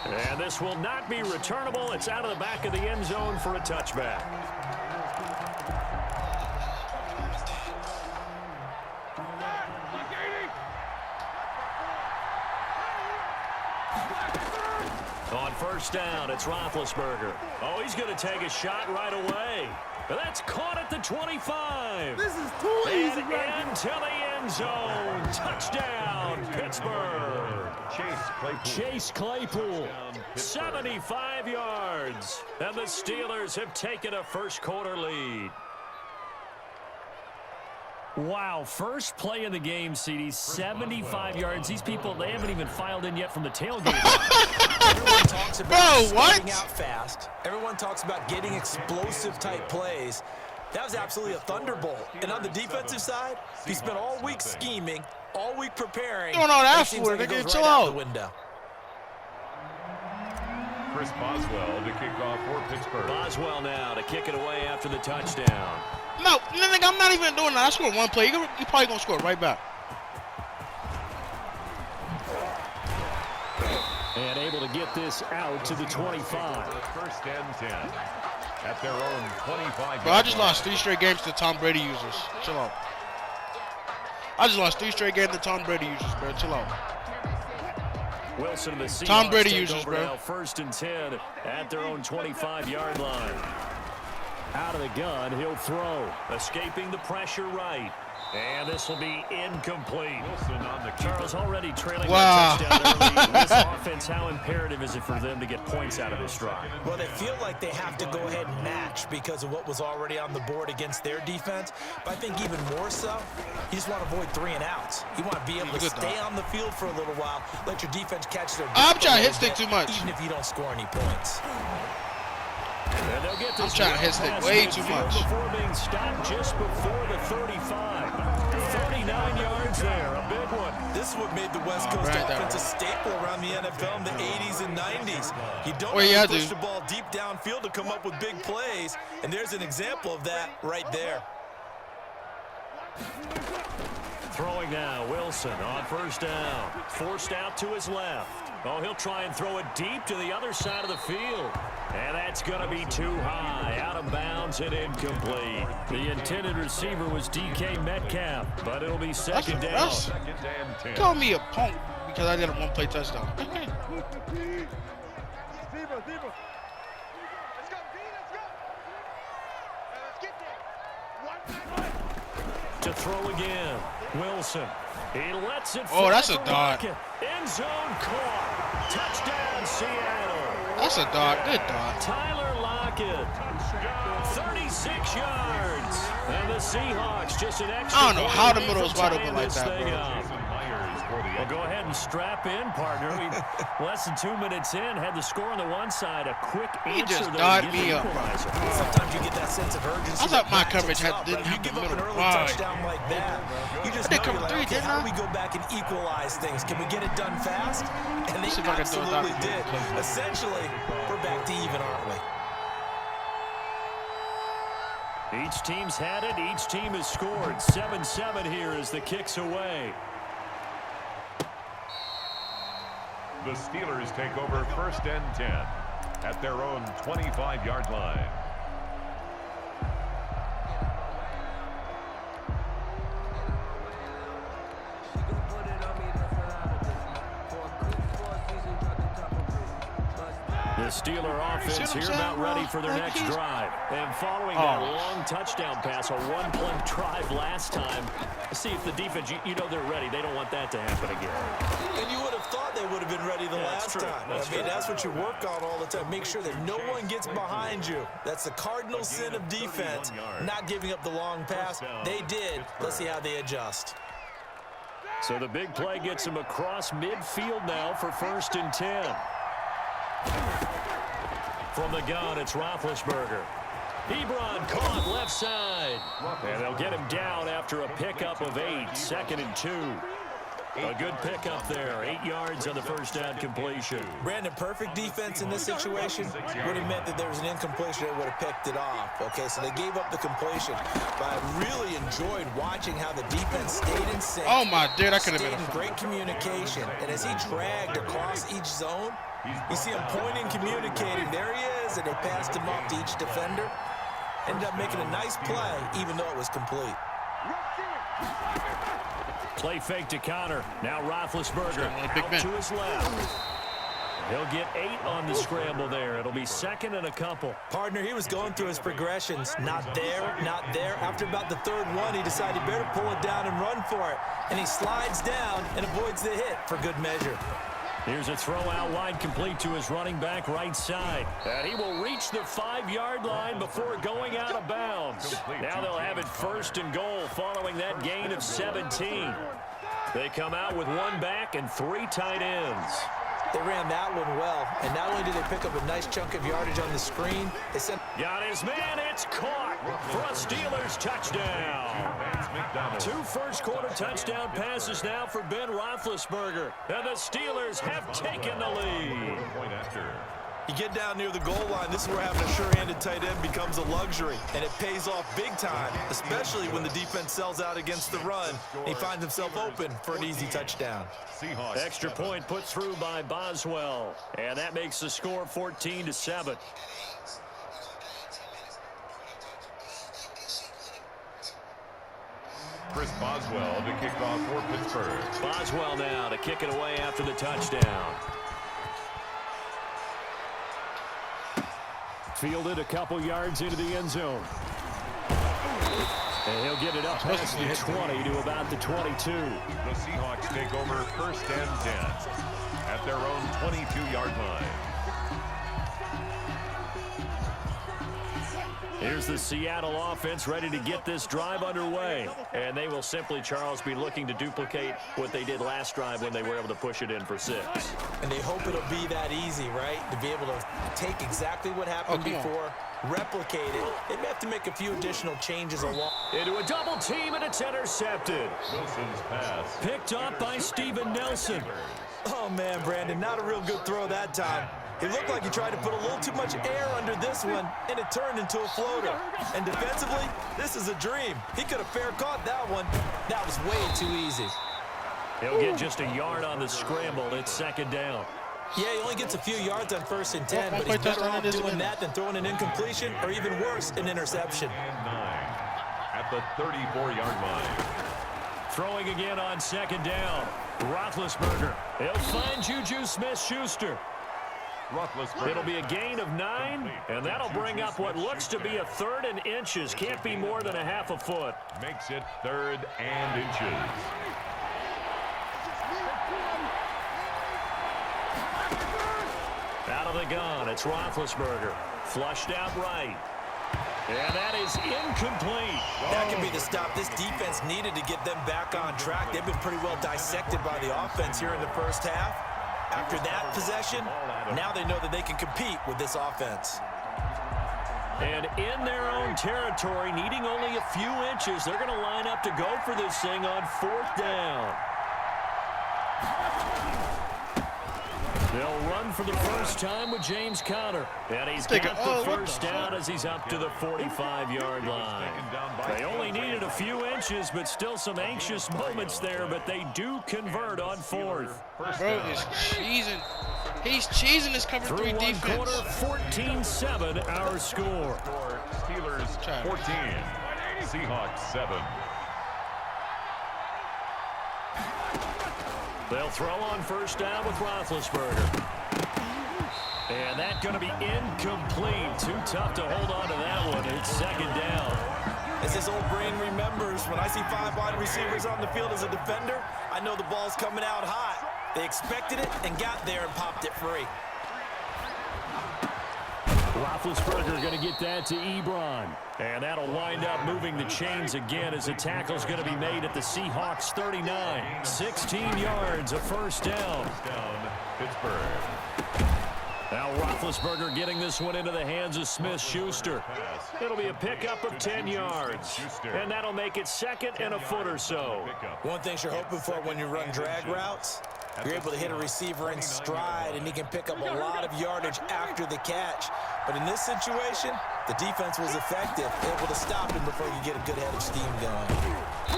And this will not be returnable. It's out of the back of the end zone for a touchback. On first down, it's Roethlisberger. Oh, he's going to take a shot right away. But that's caught at the 25. This is too easy. And into the end zone. Touchdown, Pittsburgh. Chase Claypool, 75 yards. And the Steelers have taken a first-quarter lead. Wow, first play of the game, CD, 75 yards. These people, they haven't even filed in yet from the tailgate. Everyone talks about starting out fast. Everyone talks about getting explosive-type plays. That was absolutely a thunderbolt. And on the defensive side, he spent all week scheming, all week preparing. Doing all that for it. They get chill out. Chris Boswell to kick off for Pittsburgh. Boswell now to kick it away after the touchdown. No, nigga, I'm not even doing that. I scored one play. You're probably going to score right back. And able to get this out to the 25. First and 10 at their own 25. Bro, I just lost 3 straight games to Tom Brady users. Chill out. I just lost 3 straight games to Tom Brady users, bro. Chill out. Wilson, the Seahawks, Tom Brady users, bro. Now first and 10 at their own 25-yard line. Out of the gun, he'll throw. Escaping the pressure right. And this will be incomplete. Wilson on the Charles already trailing wow. that touchdown early. This offense, how imperative is it for them to get points out of this drive? Well, they feel like they have to go ahead and match because of what was already on the board against their defense. But I think even more so, you just want to avoid 3 and outs. You want to be able to stay on the field for a little while, let your defense catch their I'm trying to hit stick too much. Even if you don't score any points. I'm trying to hit stick way too much. Before being stopped just before the 35. 39 yards there, a big one. This is what made the West Coast offense a staple around the NFL in the 80s and 90s. You don't have to push the ball deep downfield to come up with big plays, and there's an example of that right there. Throwing now, Wilson on first down. Forced out to his left. Oh, he'll try and throw it deep to the other side of the field. And that's going to be too high. Out of bounds and incomplete. The intended receiver was DK Metcalf, but it'll be second down. Call me a punk because I did a one-play touchdown. To throw again. Wilson. He lets it fly. Oh, that's a dot. End zone caught. Touchdown, Seattle. That's a dot. Good dot. Tyler Lockett. 36 yards. And the Seahawks just an extra. I don't know how the middle was wide open like that, bro. Well, go ahead and strap in, partner. Less than 2 minutes in, had the score on the one side. A quick answer. He just dotted me up. Sometimes you get that sense of urgency. I thought my coverage didn't have the middle. Touchdown like that. You just know you're like, okay, how do we go back and equalize things? Can we get it done fast? And they absolutely did. Essentially, we're back to even, aren't we? Each team's had it. Each team has scored. 7-7 here as the kick's away. The Steelers take over first and 10 at their own 25-yard line. The Steeler offense here about ready for their next drive. And following that long touchdown pass, a one-play drive last time, see if the defense, you know they're ready. They don't want that to happen again. And you would have thought they would have been ready the last time. That's what you work on all the time. Make sure that no one gets behind you. That's the cardinal sin of defense, not giving up the long pass. They did. Let's see how they adjust. So the big play gets him across midfield now for first and 10. From the gun, it's Roethlisberger. Ebron caught left side. And they'll get him down after a pickup of 8. 2nd and 2. A good pickup there. 8 yards on the first down completion. Brandon, perfect defense in this situation would have meant that there was an incompletion that would have picked it off. Okay, so they gave up the completion. But I really enjoyed watching how the defense stayed in sync. Oh, my dude, I could have been in great communication. And as he dragged across each zone, you see him pointing, communicating. There he is, and they passed him off to each defender. Ended up making a nice play, even though it was complete. Play fake to Connor. Now Roethlisberger out to his left. He'll get 8 on the scramble there. It'll be second and a couple. Partner, he was going through his progressions. Not there, not there. After about the third one, he decided he better pull it down and run for it. And he slides down and avoids the hit for good measure. Here's a throw out wide complete to his running back right side. And he will reach the 5-yard line before going out of bounds. Now they'll have it first and goal following that gain of 17. They come out with 1 back and 3 tight ends. They ran that one well, and not only did they pick up a nice chunk of yardage on the screen, they sent... Got his man, it's caught for a Steelers touchdown. 2 first-quarter touchdown passes now for Ben Roethlisberger, and the Steelers have taken the lead. You get down near the goal line, this is where having a sure-handed tight end becomes a luxury, and it pays off big time, especially when the defense sells out against the run. He finds himself open for an easy touchdown. Extra point put through by Boswell, and that makes the score 14-7. Chris Boswell to kick off for Pittsburgh. Boswell now to kick it away after the touchdown. Fielded a couple yards into the end zone. And he'll get it up past the 20 to about the 22. The Seahawks take over first and 10 at their own 22-yard line. Here's the Seattle offense ready to get this drive underway. And they will simply, Charles, be looking to duplicate what they did last drive when they were able to push it in for 6. And they hope it'll be that easy, right? To be able to take exactly what happened before, replicate it. They may have to make a few additional changes along. Into a double team, and it's intercepted. Wilson's pass. Picked up by Steven Nelson. Oh, man, Brandon, not a real good throw that time. It looked like he tried to put a little too much air under this one, and it turned into a floater. And defensively, this is a dream. He could have fair caught that one. That was way too easy. He'll get just a yard on the scramble. It's second down. Yeah, he only gets a few yards on 1st and 10, but he's better off doing that than throwing an incompletion or even worse, an interception. And 9 at the 34-yard line. Throwing again on second down. Roethlisberger. He'll find Juju Smith-Schuster. It'll be a gain of 9, and that'll bring up what looks to be a 3rd and inches. Can't be more than a half a foot. Makes it 3rd and inches. Out of the gun, it's Roethlisberger. Flushed out right. And that is incomplete. That could be the stop this defense needed to get them back on track. They've been pretty well dissected by the offense here in the first half. After that possession, now they know that they can compete with this offense. And in their own territory, needing only a few inches, they're going to line up to go for this thing on 4th down. They'll run for the first time with James Conner. And he's got the first down as he's up to the 45-yard line. They only needed a few inches, but still some anxious moments there, but they do convert on 4th. Bro is cheesing. He's cheesing his cover 3 defense. Through 1 quarter, 14-7 our score. Steelers 14, Seahawks 7. They'll throw on first down with Roethlisberger. And that's going to be incomplete. Too tough to hold on to that one. It's second down. As his old brain remembers, when I see 5 wide receivers on the field as a defender, I know the ball's coming out hot. They expected it and got there and popped it free. Roethlisberger going to get that to Ebron. And that'll wind up moving the chains again as the tackle's going to be made at the Seahawks 39. 16 yards, a first down. Pittsburgh. Now Roethlisberger getting this one into the hands of Smith-Schuster. It'll be a pickup of 10 yards. And that'll make it second and a foot or so. One thing you're hoping for when you run drag routes, you're able to hit a receiver in stride, and he can pick up a lot of yardage after the catch. But in this situation, the defense was effective, able to stop him before you get a good head of steam going.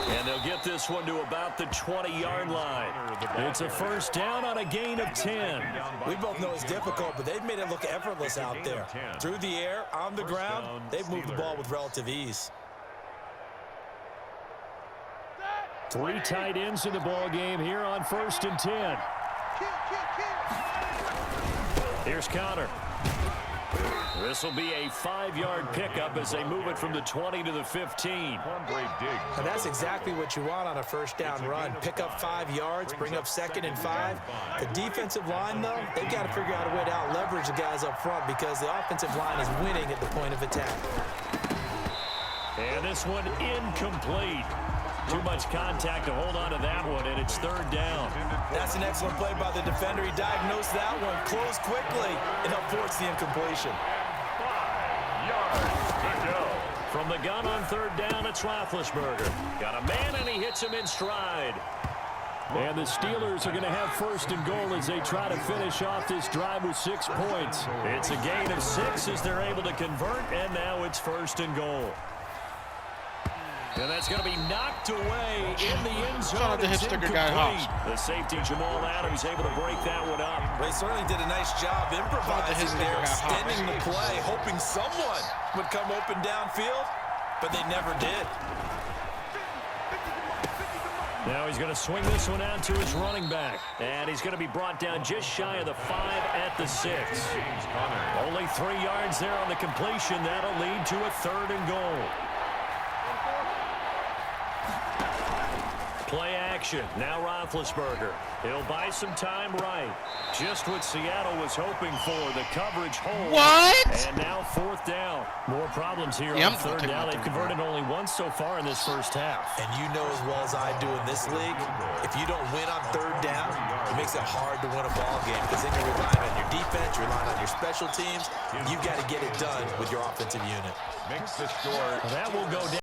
And they'll get this one to about the 20-yard line. It's a first down on a gain of 10. We both know it's difficult, but they've made it look effortless out there. Through the air, on the ground, they've moved the ball with relative ease. 3 tight ends in the ball game here on 1st and 10. Here's Connor. This will be a 5-yard pickup as they move it from the 20 to the 15. And that's exactly what you want on a first down run. Pick up 5 yards, bring up 2nd and 5. The defensive line, though, they've got to figure out a way to out-leverage the guys up front because the offensive line is winning at the point of attack. And this one incomplete. Too much contact to hold on to that one, and it's 3rd down. That's an excellent play by the defender. He diagnosed that one, closed quickly, and helped force the incompletion. 5 yards to go. From the gun on 3rd down, it's Roethlisberger. Got a man, and he hits him in stride. And the Steelers are going to have 1st and goal as they try to finish off this drive with 6 points. It's a gain of 6 as they're able to convert, and now it's 1st and goal. And that's going to be knocked away in the end zone. The safety, Jamal Adams, able to break that one up. They certainly did a nice job improvising there, extending the play, hoping someone would come open downfield, but they never did. Now he's going to swing this one out to his running back. And he's going to be brought down just shy of the 5 at the 6. Only 3 yards there on the completion. That'll lead to a 3rd and goal. Play action. Now Roethlisberger. He'll buy some time right. Just what Seattle was hoping for. The coverage holds. What? And now 4th down. More problems here on 3rd down. They've converted only once so far in this first half. And you know as well as I do in this league, if you don't win on 3rd down, it makes it hard to win a ball game because then you're relying on your defense, you're relying on your special teams. You've got to get it done with your offensive unit. Makes the score. That will go down.